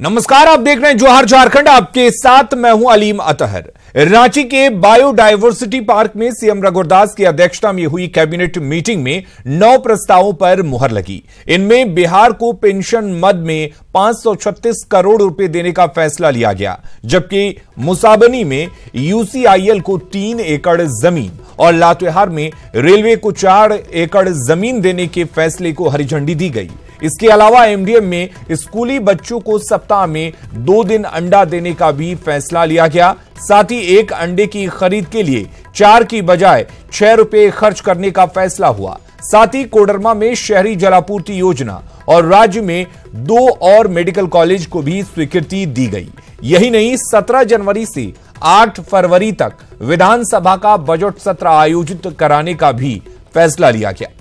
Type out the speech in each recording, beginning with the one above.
नमस्कार, आप देख रहे हैं जोहार झारखंड। आपके साथ मैं हूं अलीम अतहर। रांची के बायोडायवर्सिटी पार्क में सीएम रघुवरदास की अध्यक्षता में हुई कैबिनेट मीटिंग में 9 प्रस्तावों पर मुहर लगी। इनमें बिहार को पेंशन मद में 536 करोड़ रुपए देने का फैसला लिया गया, जबकि मुसाबनी में यूसीआईएल को 3 एकड़ जमीन और लातेहार में रेलवे को 4 एकड़ जमीन देने के फैसले को हरी झंडी दी गई। इसके अलावा एमडीएम में स्कूली बच्चों को सप्ताह में 2 दिन अंडा देने का भी फैसला लिया गया। साथ ही एक अंडे की खरीद के लिए 4 की बजाय 6 रुपए खर्च करने का फैसला हुआ। साथ ही कोडरमा में शहरी जलापूर्ति योजना और राज्य में 2 और मेडिकल कॉलेज को भी स्वीकृति दी गई। यही नहीं, 17 जनवरी से 8 फरवरी तक विधानसभा का बजट सत्र आयोजित कराने का भी फैसला लिया गया।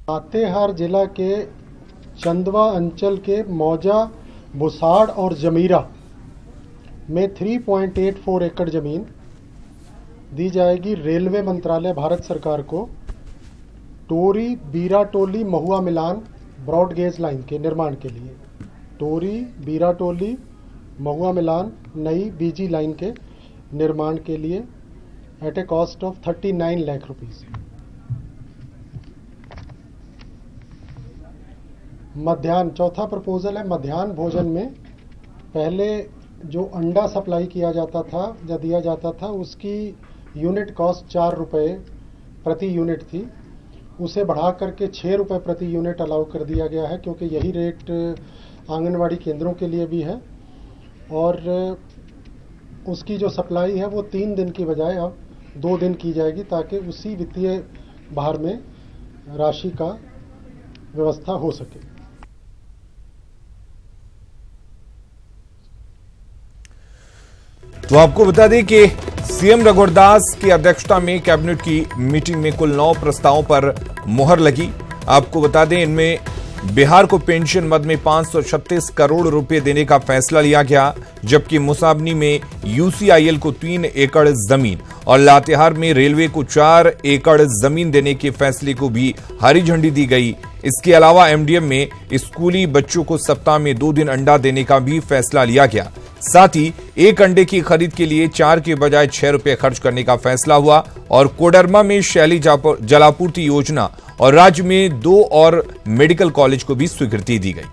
लातेहार जिला के चंदवा अंचल के मौजा, बुसाड़ और जमीरा में 3.84 एकड़ जमीन दी जाएगी रेलवे मंत्रालय भारत सरकार को टोरी बीराटोली महुआ मिलान ब्रॉड गेज लाइन के निर्माण के लिए। टोरी बीराटोली महुआ मिलान नई बीजी लाइन के निर्माण के लिए at a cost of 39 lakh rupees. मध्याह्न, चौथा प्रपोजल है मध्याह्न भोजन में पहले जो अंडा सप्लाई किया जाता था या दिया जाता था उसकी यूनिट कॉस्ट 4 रुपये प्रति यूनिट थी, उसे बढ़ा करके 6 रुपये प्रति यूनिट अलाउ कर दिया गया है, क्योंकि यही रेट आंगनवाड़ी केंद्रों के लिए भी है। और उसकी जो सप्लाई है वो 3 दिन की बजाय अब 2 दिन की जाएगी, ताकि उसी वित्तीय भार में राशि का व्यवस्था हो सके। तो आपको बता दें कि सीएम रघुवरदास की अध्यक्षता में कैबिनेट की मीटिंग में कुल 9 प्रस्तावों पर मुहर लगी। आपको बता दें, इनमें बिहार को पेंशन मद में 536 करोड़ रुपए देने का फैसला लिया गया, जबकि मुसाबनी में यूसीआईएल को 3 एकड़ जमीन और लातेहार में रेलवे को 4 एकड़ जमीन देने के फैसले को भी हरी झंडी दी गई। इसके अलावा एमडीएम में स्कूली बच्चों को सप्ताह में 2 दिन अंडा देने का भी फैसला लिया गया। साथ ही एक अंडे की खरीद के लिए 4 के बजाय 6 रुपए खर्च करने का फैसला हुआ। और कोडरमा में शैली जलापूर्ति योजना और राज्य में 2 और मेडिकल कॉलेज को भी स्वीकृति दी गई।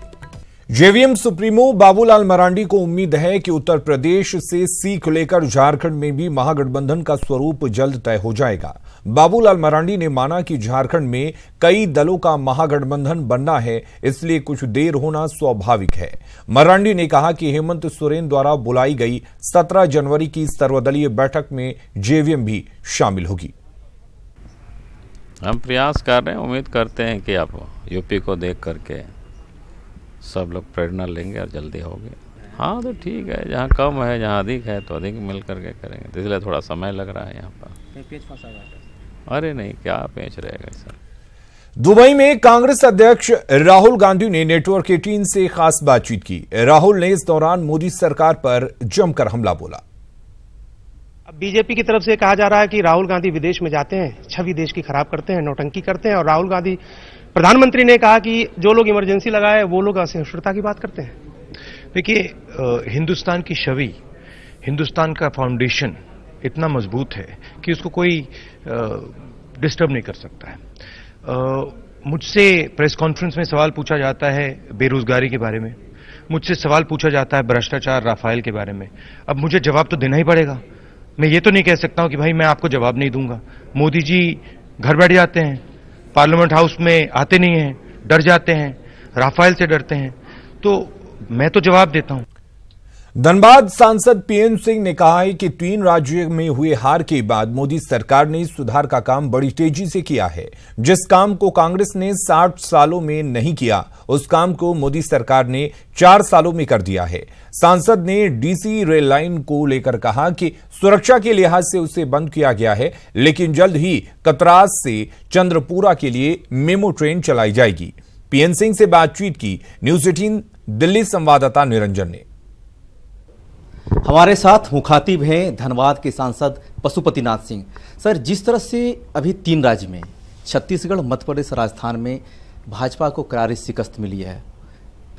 जेवीएम सुप्रीमो बाबूलाल मरांडी को उम्मीद है कि उत्तर प्रदेश से सीख लेकर झारखंड में भी महागठबंधन का स्वरूप जल्द तय हो जाएगा। बाबूलाल मरांडी ने माना कि झारखंड में कई दलों का महागठबंधन बनना है, इसलिए कुछ देर होना स्वाभाविक है। मरांडी ने कहा कि हेमंत सोरेन द्वारा बुलाई गई 17 जनवरी की सर्वदलीय बैठक में जेवीएम भी शामिल होगी। हम प्रयास कर रहे हैं, उम्मीद करते हैं कि आप यूपी को देख करके सब लोग प्रेरणा लेंगे और जल्दी होगी। हाँ तो ठीक है, जहाँ कम है जहाँ अधिक है तो अधिक मिल करके करेंगे, तो इसलिए थोड़ा समय लग रहा है यहाँ पर। पेच फंसा हुआ है। अरे नहीं, क्या पेच रहेगा सर। दुबई में कांग्रेस अध्यक्ष राहुल गांधी ने नेटवर्क 18 से खास बातचीत की। राहुल ने इस दौरान मोदी सरकार पर जमकर हमला बोला। बीजेपी की तरफ से कहा जा रहा है कि राहुल गांधी विदेश में जाते हैं, छवि देश की खराब करते हैं, नौटंकी करते हैं। और राहुल गांधी प्रधानमंत्री ने कहा कि जो लोग इमरजेंसी लगाए वो लोग असहिष्णुता की बात करते हैं। देखिए, हिंदुस्तान की छवि, हिंदुस्तान का फाउंडेशन इतना मजबूत है कि उसको कोई डिस्टर्ब नहीं कर सकता है। मुझसे प्रेस कॉन्फ्रेंस में सवाल पूछा जाता है बेरोजगारी के बारे में, मुझसे सवाल पूछा जाता है भ्रष्टाचार, राफेल के बारे में। अब मुझे जवाब तो देना ही पड़ेगा। मैं ये तो नहीं कह सकता हूं कि भाई मैं आपको जवाब नहीं दूंगा। मोदी जी घर बैठ जाते हैं, पार्लियामेंट हाउस में आते नहीं हैं, डर जाते हैं, राफेल से डरते हैं, तो मैं तो जवाब देता हूं। धनबाद सांसद पीएन सिंह ने कहा है कि 3 राज्यों में हुए हार के बाद मोदी सरकार ने सुधार का काम बड़ी तेजी से किया है। जिस काम को कांग्रेस ने 60 सालों में नहीं किया, उस काम को मोदी सरकार ने 4 सालों में कर दिया है। सांसद ने डीसी रेल लाइन को लेकर कहा कि सुरक्षा के लिहाज से उसे बंद किया गया है, लेकिन जल्द ही कतरास से चंद्रपुरा के लिए मेमो ट्रेन चलाई जाएगी। पीएन सिंह से बातचीत की न्यूज 18 दिल्ली संवाददाता निरंजन ने। हमारे साथ मुखातिब हैं धनबाद के सांसद पशुपतिनाथ सिंह। सर, जिस तरह से अभी 3 राज्य में छत्तीसगढ़, मध्य प्रदेश, राजस्थान में भाजपा को करारी शिकस्त मिली है,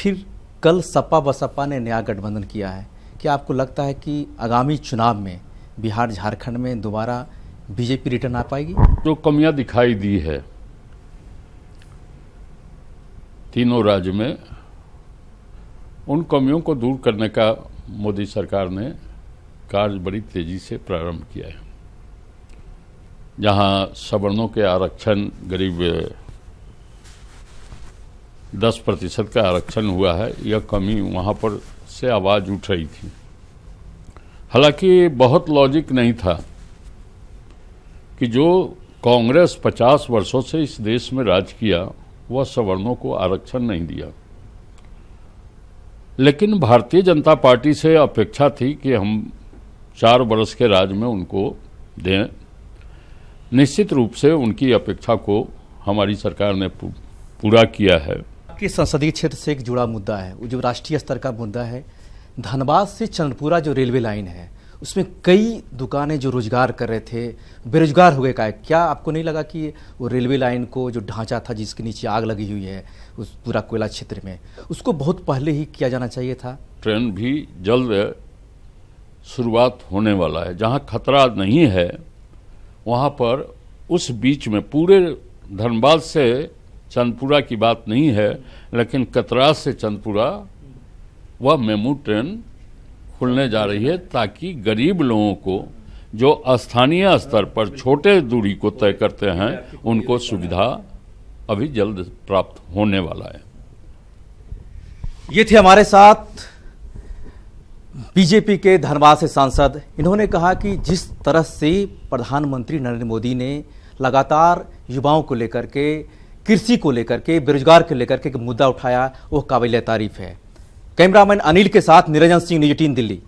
फिर कल सपा बसपा ने नया गठबंधन किया है, क्या आपको लगता है कि आगामी चुनाव में बिहार झारखंड में दोबारा बीजेपी रिटर्न आ पाएगी? जो कमियां दिखाई दी है तीनों राज्य में, उन कमियों को दूर करने का मोदी सरकार ने कार्य बड़ी तेजी से प्रारंभ किया है। जहां सवर्णों के आरक्षण करीब 10% का आरक्षण हुआ है, यह कमी वहां पर से आवाज उठ रही थी। हालांकि बहुत लॉजिक नहीं था कि जो कांग्रेस 50 वर्षों से इस देश में राज किया वह सवर्णों को आरक्षण नहीं दिया, लेकिन भारतीय जनता पार्टी से अपेक्षा थी कि हम 4 वर्ष के राज में उनको दें। निश्चित रूप से उनकी अपेक्षा को हमारी सरकार ने पूरा किया है। आपके संसदीय क्षेत्र से एक जुड़ा मुद्दा है, वो जो राष्ट्रीय स्तर का मुद्दा है, धनबाद से चंदपुरा जो रेलवे लाइन है, उसमें कई दुकानें जो रोजगार कर रहे थे बेरोजगार हो गए। का है क्या आपको नहीं लगा कि वो रेलवे लाइन को जो ढांचा था जिसके नीचे आग लगी हुई है उस पूरा कोयला क्षेत्र में, उसको बहुत पहले ही किया जाना चाहिए था? ट्रेन भी जल्द शुरुआत होने वाला है। जहां खतरा नहीं है वहां पर उस बीच में पूरे धनबाद से चंदपुरा की बात नहीं है, लेकिन कतरास से चंदपुरा वह मेमू ट्रेन खुलने जा रही है ताकि गरीब लोगों को जो स्थानीय स्तर पर छोटे दूरी को तय करते हैं उनको सुविधा अभी जल्द प्राप्त होने वाला है। ये थे हमारे साथ बीजेपी के धनबाद से सांसद। इन्होंने कहा कि जिस तरह से प्रधानमंत्री नरेंद्र मोदी ने लगातार युवाओं को लेकर के, कृषि को लेकर के, बेरोजगार को लेकर के मुद्दा उठाया, वो काबिल तारीफ है। कैमरामैन अनिल के साथ निरंजन सिंह, न्यूज़ 18 दिल्ली।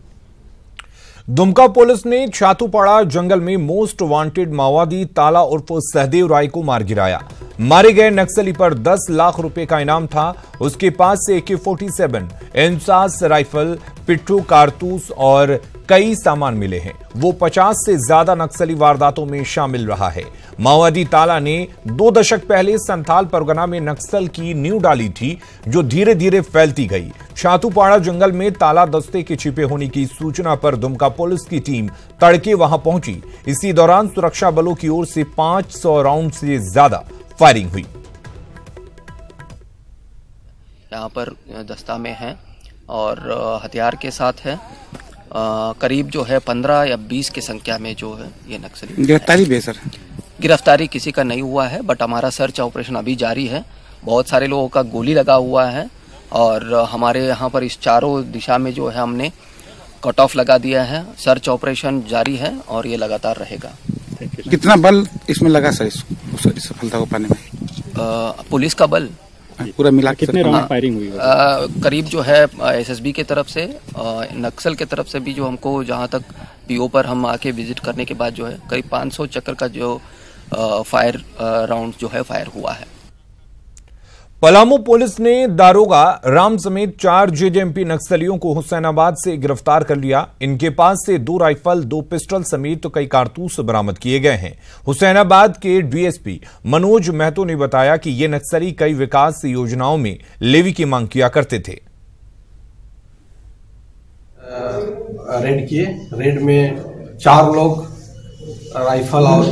दुमका पुलिस ने छातूपाड़ा जंगल में मोस्ट वांटेड माओवादी ताला उर्फ सहदेव राय को मार गिराया। मारे गए नक्सली पर 10 लाख रुपए का इनाम था। उसके पास से AK-47, इंसास राइफल, पिट्ठू, कारतूस और कई सामान मिले हैं। वो 50 से ज्यादा नक्सली वारदातों में शामिल रहा है। माओवादी ताला ने 2 दशक पहले संथाल परगना में नक्सल की नींव डाली थी, जो धीरे धीरे फैलती गई। छातूपाड़ा जंगल में ताला दस्ते के छिपे होने की सूचना पर दुमका पुलिस की टीम तड़के वहां पहुंची। इसी दौरान सुरक्षा बलों की ओर से 500 राउंड से ज्यादा फायरिंग हुई। यहाँ पर दस्ता में है और हथियार के साथ है। करीब जो है 15 या 20 की संख्या में जो है ये नक्सली। गिरफ्तारी भी है सर? गिरफ्तारी किसी का नहीं हुआ है, बट हमारा सर्च ऑपरेशन अभी जारी है। बहुत सारे लोगों का गोली लगा हुआ है और हमारे यहाँ पर इस चारों दिशा में जो है हमने कट ऑफ लगा दिया है। सर्च ऑपरेशन जारी है और ये लगातार रहेगा। कितना बल इसमें लगा सर इस सफलता को पाने में? पुलिस का बल पूरा मिला कितने राउंड फायरिंग हुई? करीब जो है SSB की तरफ से, नक्सल की तरफ से भी, जो हमको जहां तक PO पर हम आके विजिट करने के बाद जो है करीब 500 चक्कर का जो फायर राउंड जो है फायर हुआ है। पलामू पुलिस ने दारोगा राम समेत 4 JJMP नक्सलियों को हुसैनाबाद से गिरफ्तार कर लिया। इनके पास से 2 राइफल, 2 पिस्टल समेत कई कारतूस बरामद किए गए हैं। हुसैनाबाद के DSP मनोज महतो ने बताया कि ये नक्सली कई विकास योजनाओं में लेवी की मांग किया करते थे। रेड किए, रेड में 4 लोग राइफल और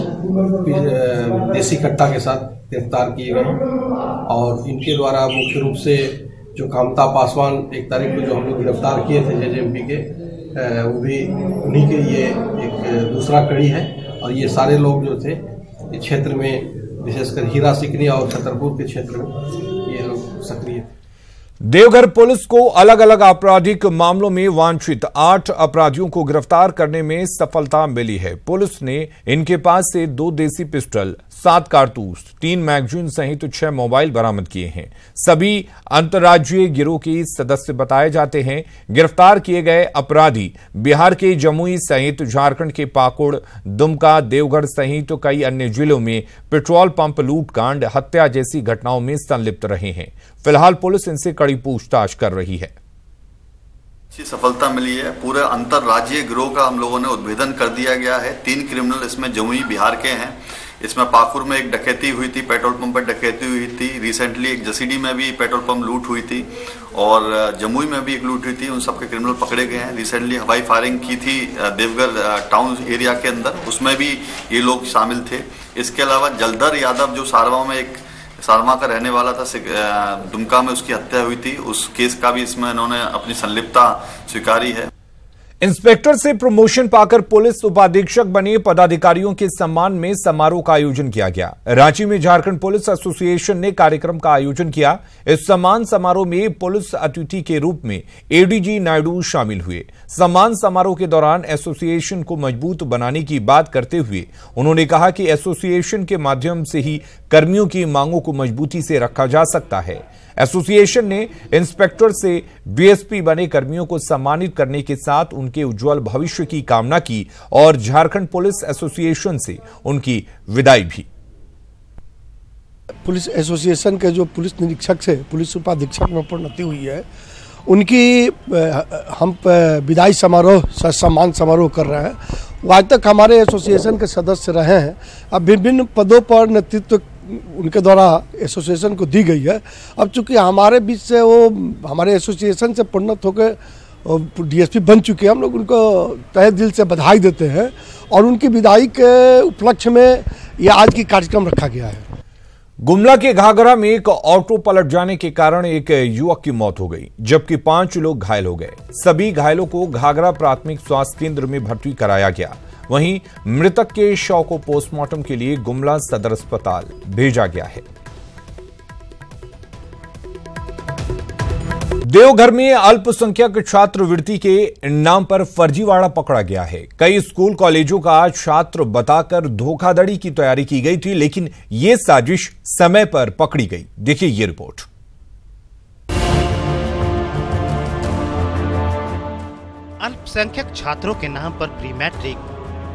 देसी कट्टा के साथ गिरफ्तार किए गए और इनके द्वारा मुख्य रूप से जो कामता पासवान 1 तारीख को जो हम लोग गिरफ्तार किए थे JJMP के, वो भी उन्हीं के ये एक दूसरा कड़ी है। और ये सारे लोग जो थे इस क्षेत्र में, विशेषकर हीरा सिकनी और छतरपुर के क्षेत्र में ये लोग सक्रिय थे। देवघर पुलिस को अलग अलग आपराधिक मामलों में वांछित 8 अपराधियों को गिरफ्तार करने में सफलता मिली है। पुलिस ने इनके पास से 2 देसी पिस्टल, 7 कारतूस, 3 मैगजीन सहित 6 मोबाइल बरामद किए हैं। सभी अंतर्राज्यीय गिरोह के सदस्य बताए जाते हैं। गिरफ्तार किए गए अपराधी बिहार के जमुई सहित झारखंड के पाकुड़, दुमका, देवघर सहित कई अन्य जिलों में पेट्रोल पंप लूटकांड, हत्या जैसी घटनाओं में संलिप्त रहे हैं। फिलहाल पुलिस इनसे कड़ी पूछताछ कर रही है। अच्छी सफलता मिली है। पूरे अंतरराज्यीय गिरोह का हम लोगों ने उद्भेदन कर दिया गया है। 3 क्रिमिनल इसमें जमुई बिहार के हैं। इसमें पाकुर में एक डकैती हुई थी, पेट्रोल पंप पर डकैती हुई थी। रिसेंटली एक जसीडी में भी पेट्रोल पंप लूट हुई थी और जमुई में भी एक लूट हुई थी। उन सबके क्रिमिनल पकड़े गए हैं। रिसेंटली हवाई फायरिंग की थी देवघर टाउन एरिया के अंदर, उसमें भी ये लोग शामिल थे। इसके अलावा जलधर यादव जो सारमा का रहने वाला था, दुमका में उसकी हत्या हुई थी, उस केस का भी इसमें इन्होंने अपनी संलिप्तता स्वीकारी है। इंस्पेक्टर से प्रमोशन पाकर पुलिस उपाधीक्षक बने पदाधिकारियों के सम्मान में समारोह का आयोजन किया गया। रांची में झारखंड पुलिस एसोसिएशन ने कार्यक्रम का आयोजन किया। इस सम्मान समारोह में पुलिस अतिथि के रूप में एडीजी नायडू शामिल हुए। सम्मान समारोह के दौरान एसोसिएशन को मजबूत बनाने की बात करते हुए उन्होंने कहा कि एसोसिएशन के माध्यम से ही कर्मियों की मांगों को मजबूती से रखा जा सकता है। एसोसिएशन ने इंस्पेक्टर से बीएसपी बने कर्मियों को सम्मानित करने के साथ उनके उज्जवल भविष्य की कामना की और झारखंड पुलिस एसोसिएशन से उनकी विदाई भी। पुलिस एसोसिएशन के जो पुलिस निरीक्षक से पुलिस उपाधीक्षक में प्रोन्नति हुई है, उनकी हम विदाई समारोह सम्मान समारोह कर रहे हैं। वो आज तक हमारे एसोसिएशन के सदस्य रहे हैं। अब विभिन्न पदों पर नेतृत्व उनके द्वारा एसोसिएशन को दी गई है। अब चूंकि हमारे बीच से वो हमारे एसोसिएशन से प्रोन्नत होकर डीएसपी बन चुके हैं, हम लोग उनको तहे दिल से बधाई देते हैं और उनकी विदाई के उपलक्ष्य में ये आज की कार्यक्रम रखा गया है। गुमला के घाघरा में एक ऑटो पलट जाने के कारण एक युवक की मौत हो गई, जबकि 5 लोग घायल हो गए। सभी घायलों को घाघरा प्राथमिक स्वास्थ्य केंद्र में भर्ती कराया गया। वहीं मृतक के शव को पोस्टमार्टम के लिए गुमला सदर अस्पताल भेजा गया है। देवघर में अल्पसंख्यक छात्रवृत्ति के नाम पर फर्जीवाड़ा पकड़ा गया है। कई स्कूल कॉलेजों का छात्र बताकर धोखाधड़ी की तैयारी की गई थी, लेकिन यह साजिश समय पर पकड़ी गई। देखिए ये रिपोर्ट। अल्पसंख्यक छात्रों के नाम पर प्री मैट्रिक,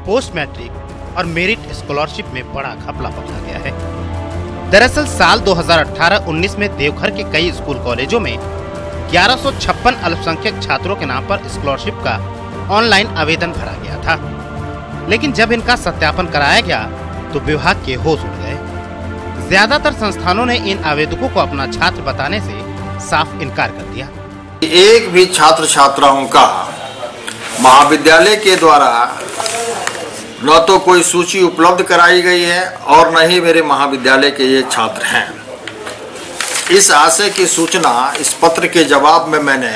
पोस्ट मैट्रिक और मेरिट स्कॉलरशिप में बड़ा घपला पकड़ा गया है। दरअसल साल 2018-19 में देवघर के कई स्कूल कॉलेजों में 1156 अल्पसंख्यक छात्रों के नाम पर स्कॉलरशिप का ऑनलाइन आवेदन भरा गया था, लेकिन जब इनका सत्यापन कराया गया तो विभाग के होश उड़ गए। ज्यादातर संस्थानों ने इन आवेदकों को अपना छात्र बताने से साफ इनकार कर दिया। एक भी छात्र छात्राओं का महाविद्यालय के द्वारा न तो कोई सूची उपलब्ध कराई गई है और न ही मेरे महाविद्यालय के ये छात्र हैं। इस आशय की सूचना इस पत्र के जवाब में मैंने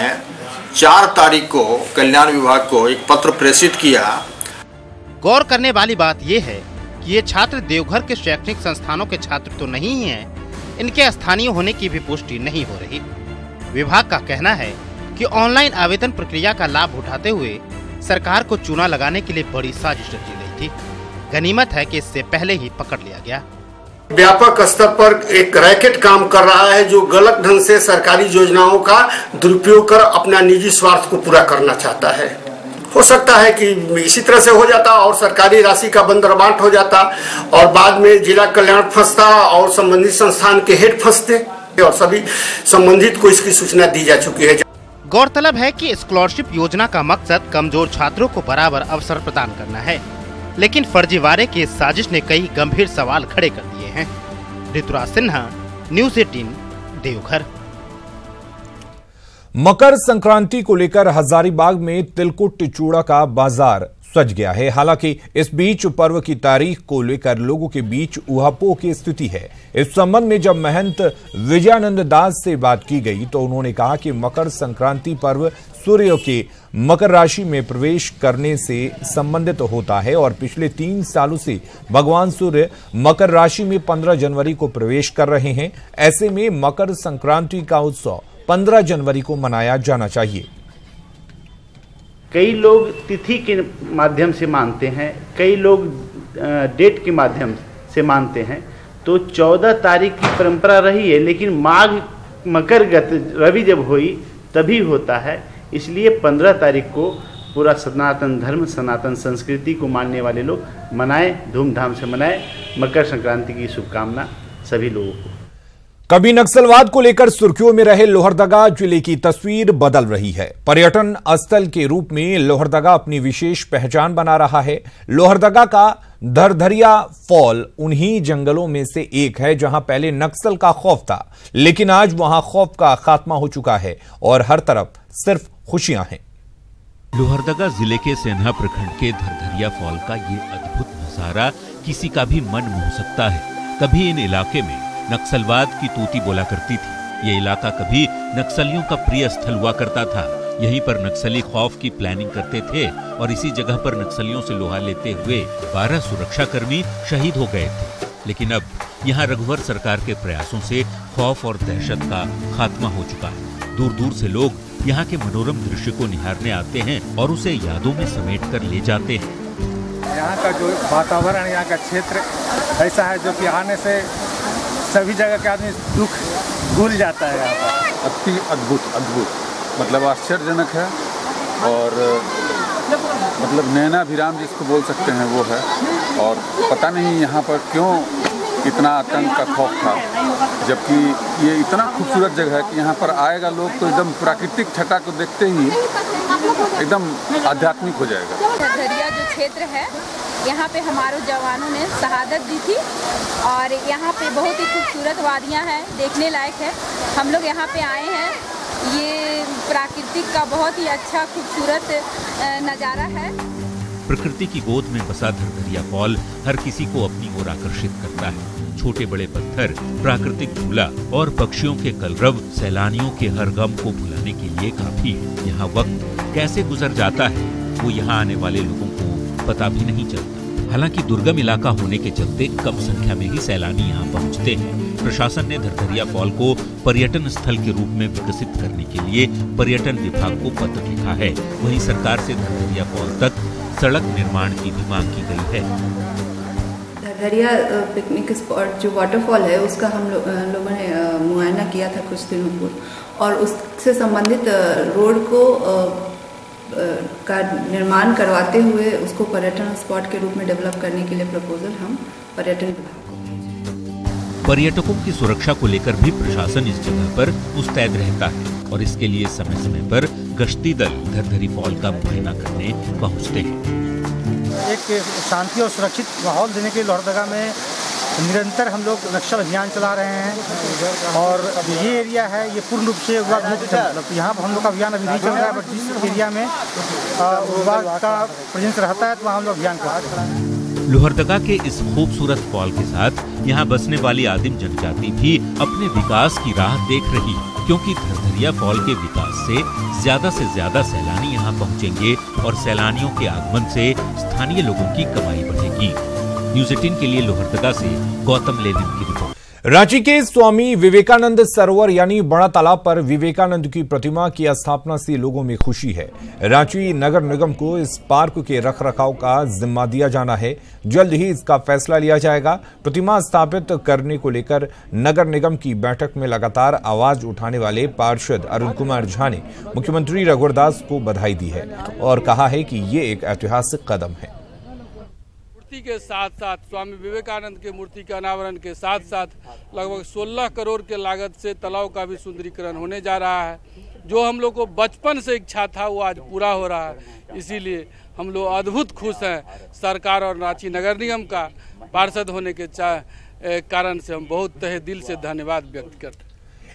4 तारीख को कल्याण विभाग को एक पत्र प्रेषित किया। गौर करने वाली बात यह है कि ये छात्र देवघर के शैक्षणिक संस्थानों के छात्र तो नहीं ही हैं, इनके स्थानीय होने की भी पुष्टि नहीं हो रही। विभाग का कहना है कि ऑनलाइन आवेदन प्रक्रिया का लाभ उठाते हुए सरकार को चूना लगाने के लिए बड़ी साजिश रची गई थी। गनीमत है कि इससे पहले ही पकड़ लिया गया। व्यापक स्तर पर एक रैकेट काम कर रहा है जो गलत ढंग से सरकारी योजनाओं का दुरुपयोग कर अपना निजी स्वार्थ को पूरा करना चाहता है। हो सकता है कि इसी तरह से हो जाता और सरकारी राशि का बंदरबाट हो जाता और बाद में जिला कल्याण फंसता और संबंधित संस्थान के हेड फंसते और सभी संबंधित को इसकी सूचना दी जा चुकी है। गौरतलब है कि स्कॉलरशिप योजना का मकसद कमजोर छात्रों को बराबर अवसर प्रदान करना है, लेकिन फर्जीवाड़े की साजिश ने कई गंभीर सवाल खड़े कर दिए हैं। ऋतुराज सिन्हा, न्यूज़ 18, देवघर। मकर संक्रांति को लेकर हजारीबाग में तिलकुट चूड़ा का बाजार सज गया है। हालांकि इस बीच पर्व की तारीख को लेकर लोगों के बीच उहापोह की स्थिति है। इस संबंध में जब महंत विजयानंद दास से बात की गई तो उन्होंने कहा कि मकर संक्रांति पर्व सूर्य के मकर राशि में प्रवेश करने से संबंधित होता है और पिछले 3 सालों से भगवान सूर्य मकर राशि में 15 जनवरी को प्रवेश कर रहे हैं। ऐसे में मकर संक्रांति का उत्सव 15 जनवरी को मनाया जाना चाहिए। कई लोग तिथि के माध्यम से मानते हैं, कई लोग डेट के माध्यम से मानते हैं। तो 14 तारीख की परंपरा रही है, लेकिन माघ मकर गत रवि जब हुई तभी होता है। इसलिए 15 तारीख को पूरा सनातन धर्म, सनातन संस्कृति को मानने वाले लोग मनाएं, धूमधाम से मनाएं। मकर संक्रांति की शुभकामना सभी लोगों को। कभी नक्सलवाद को लेकर सुर्खियों में रहे लोहरदगा जिले की तस्वीर बदल रही है। पर्यटन स्थल के रूप में लोहरदगा अपनी विशेष पहचान बना रहा है। लोहरदगा का धरधरिया फॉल उन्हीं जंगलों में से एक है जहां पहले नक्सल का खौफ था, लेकिन आज वहां खौफ का खात्मा हो चुका है और हर तरफ सिर्फ खुशियां हैं। लोहरदगा जिले के सेन्हा प्रखंड के धरधरिया फॉल का ये अद्भुत नजारा किसी का भी मन मोह सकता है। कभी इन इलाके में नक्सलवाद की तूती बोला करती थी। ये इलाका कभी नक्सलियों का प्रिय स्थल हुआ करता था। यहीं पर नक्सली खौफ की प्लानिंग करते थे और इसी जगह पर नक्सलियों से लोहा लेते हुए 12 सुरक्षाकर्मी शहीद हो गए थे। लेकिन अब यहाँ रघुवर सरकार के प्रयासों से खौफ और दहशत का खात्मा हो चुका है। दूर दूर से लोग यहाँ के मनोरम दृश्य को निहारने आते हैं और उसे यादों में समेट कर ले जाते हैं। यहाँ का जो वातावरण, यहाँ का क्षेत्र ऐसा है जो कि आने से सभी जगह के आदमी दुख भूल जाता है। यहाँ पर अति अद्भुत मतलब आश्चर्यजनक है और मतलब नैनाभिराम जिसको बोल सकते हैं वो है। और पता नहीं यहाँ पर क्यों इतना आतंक का खौफ था, जबकि ये इतना खूबसूरत जगह है कि यहाँ पर आएगा लोग तो एकदम प्राकृतिक छटा को देखते ही एकदम आध्यात्मिक हो जाएगा। धरधरिया जो क्षेत्र है, यहाँ पे हमारे जवानों ने शहादत दी थी और यहाँ पे बहुत ही खूबसूरत वादियाँ हैं, देखने लायक है। हम लोग यहाँ पे आए हैं, ये प्राकृतिक का बहुत ही अच्छा खूबसूरत नज़ारा है। प्रकृति की गोद में बसा धरधरिया फॉल हर किसी को अपनी ओर आकर्षित करता है। छोटे बड़े पत्थर, प्राकृतिक झूला और पक्षियों के कलरव सैलानियों के हर गम को भुलाने के लिए काफी है। यहाँ वक्त कैसे गुजर जाता है वो यहाँ आने वाले लोगों को पता भी नहीं चलता। हालांकि दुर्गम इलाका होने के चलते कम संख्या में ही सैलानी यहाँ पहुँचते हैं। प्रशासन ने धरधरिया फॉल को पर्यटन स्थल के रूप में विकसित करने के लिए पर्यटन विभाग को पत्र लिखा है। वहीं सरकार से धरधरिया फॉल तक सड़क निर्माण की भी मांग की गई है। धरधरिया पिकनिक स्पॉट जो वाटरफॉल है उसका हम लोगों ने मुआयना किया था कुछ दिनों पूर्व और उससे संबंधित रोड को का निर्माण करवाते हुए उसको पर्यटन स्पॉट के रूप में डेवलप करने के लिए प्रपोजल हम पर्यटन विभाग को। पर्यटकों की सुरक्षा को लेकर भी प्रशासन इस जगह पर मुस्तैद रहता है और इसके लिए समय समय पर गश्ती दल धरधरी फॉल का मुआयना करने पहुंचते हैं। एक शांति और सुरक्षित माहौल देने के लिए लोहरदगा में निरंतर हम लोग नक्सल अभियान चला रहे हैं और ये एरिया है ये पूर्ण रूप से उग्रवाद मुक्त है। मतलब यहाँ हम लोग का अभियान अभी नहीं चल रहा है, बट जिस एरिया में उग्रवाद का प्रेजेंस रहता है तो वहाँ हम लोग अभियान कर रहे हैं। लोहरदगा के इस खूबसूरत फॉल के साथ यहाँ बसने वाली आदिम जनजाति भी अपने विकास की राह देख रही है, क्योंकि धरधरिया फॉल के विकास से ज्यादा सैलानी यहाँ पहुँचेंगे और सैलानियों के आगमन से स्थानीय लोगों की कमाई बढ़ेगी। न्यूज़ 18 के लिए लोहरदगा से गौतम लेनिन की रिपोर्ट। रांची के स्वामी विवेकानंद सरोवर यानी बड़ा तालाब पर विवेकानंद की प्रतिमा की स्थापना से लोगों में खुशी है। रांची नगर निगम को इस पार्क के रखरखाव का जिम्मा दिया जाना है। जल्द ही इसका फैसला लिया जाएगा। प्रतिमा स्थापित करने को लेकर नगर निगम की बैठक में लगातार आवाज उठाने वाले पार्षद अरुण कुमार झा ने मुख्यमंत्री रघुवर दास को बधाई दी है और कहा है कि ये एक ऐतिहासिक कदम है। मूर्ति के साथ साथ स्वामी विवेकानंद के मूर्ति के अनावरण के साथ साथ लगभग 16 करोड़ के लागत से तालाब का भी सुंदरीकरण होने जा रहा है। जो हम लोग को बचपन से इच्छा था वो आज पूरा हो रहा है। इसीलिए हम लोग अद्भुत खुश हैं। सरकार और रांची नगर निगम का पार्षद होने के कारण से हम बहुत तहे दिल से धन्यवाद व्यक्त करते हैं।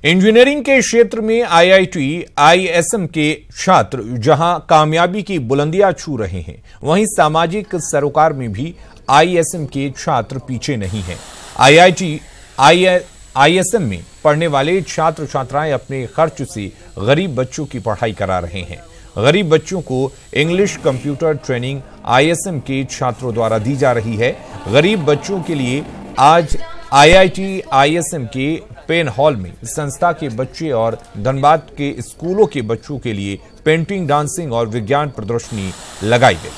इंजीनियरिंग के क्षेत्र में आईआईटी, आईएसएम के छात्र जहां कामयाबी की बुलंदियां छू रहे हैं, वहीं सामाजिक सरोकार में भी आईएसएम के छात्र पीछे नहीं हैं। आईआईटी, आईएसएम में पढ़ने वाले छात्र छात्राएं अपने खर्च से गरीब बच्चों की पढ़ाई करा रहे हैं। गरीब बच्चों को इंग्लिश कंप्यूटर ट्रेनिंग आईएसएम के छात्रों द्वारा दी जा रही है। गरीब बच्चों के लिए आज आईआईटी, आईएसएम के पेन हॉल में संस्था के बच्चे और धनबाद के स्कूलों के बच्चों के लिए पेंटिंग, डांसिंग और विज्ञान प्रदर्शनी लगाई गई।